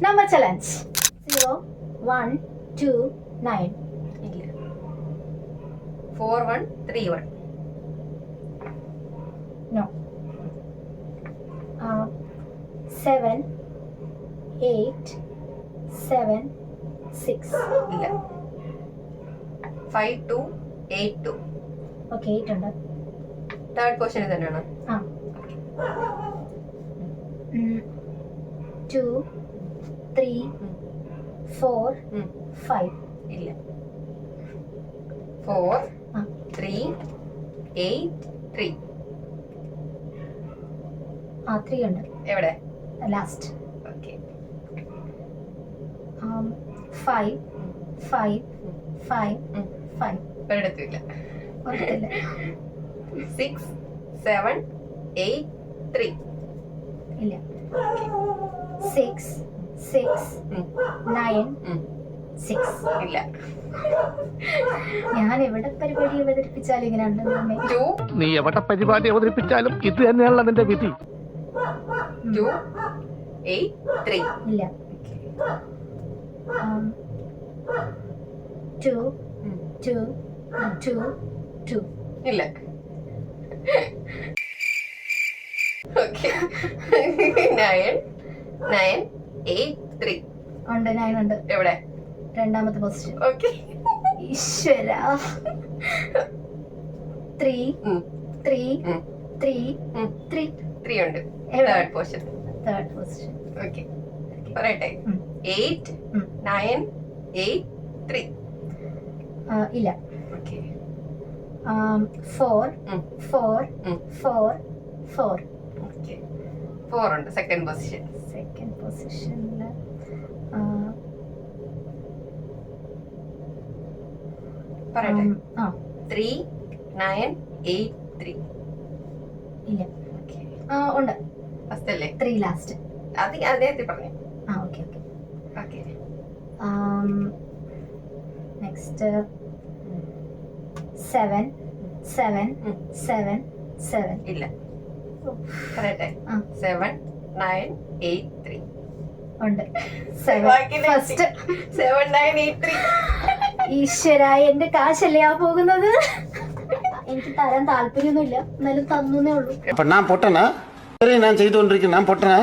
Number challenge. 0, 1, 2, 9. 4 1 3 1. No. 7, 8, 7, 6. ഇല്ല. 5 2 8 2. Okay 8 ഉണ്ട്. Third പൊസിഷനിൽ തന്നെയാണ്. 2, 3, 4, 5. ഇല്ല. 4 3 8 3. 3 ഉണ്ട്. എവിടെ? ലാസ്റ്റ്. ഓക്കെ. 5 5 5 5. ഒരിടത്തുമില്ല. ഓർത്തില്ല. 6 7 8 3. ഇല്ല. 6 6 9 6. ഇല്ല. ഞാൻ എവിടെ പരിപാടി അവതരിപ്പിച്ചാലും ഇങ്ങനെ ഉണ്ടെന്ന്. 2 നീ എവിടെ പരിപാടി അവതരിപ്പിച്ചാലും ഇത് തന്നെയാണല്ലോ നിന്റെ വിധി. 2 8 3. ഇല്ല. 2 2 2 2. ഇല്ല. ഓക്കെ. 9 9 8 3. ഉണ്ട്. 9 ഉണ്ട്. എവിടെ? രണ്ടാമത്തെ പൊസിഷൻ. ഓക്കെ. ഈശ്വര. 3 3 3 3. 3 ഉണ്ട്. എവിടെ? Third position. Third position. Okay. പറയട്ടെ. 8 9 8 3. ഇല്ല. ഓക്കെ. 4 4 4 4. ഓക്കെ. 4 ഉണ്ട്. Second position. സെക്കൻഡ് പൊസിഷനിൽ പറയട്ടെ. 3 9 8 3. ഇല്ല. ഓക്കെ. ഉണ്ട്. ഫസ്റ്റ് അല്ലേ? 3 ലാസ്റ്റ്. അത് അദ്ദേഹത്തെ പറഞ്ഞു. Okay okay. ഓക്കെ. നെക്സ്റ്റ് 7 7 7 7. ഇല്ല. പറയട്ടെ. 7 9 8 3. ഉണ്ട്. 7 ഫസ്റ്റ്. 7 9 8 3. ഈശ്വര, എന്റെ കാശല്ലേ ആ പോകുന്നത്. എനിക്ക് തരാൻ താല്പര്യമൊന്നുമില്ല, എന്നാലും തന്നേ ഉള്ളൂ. நான் பொட்டனா? சரி, நான் செய்து கொண்டிருக்கேன். நான் பொட்டனா?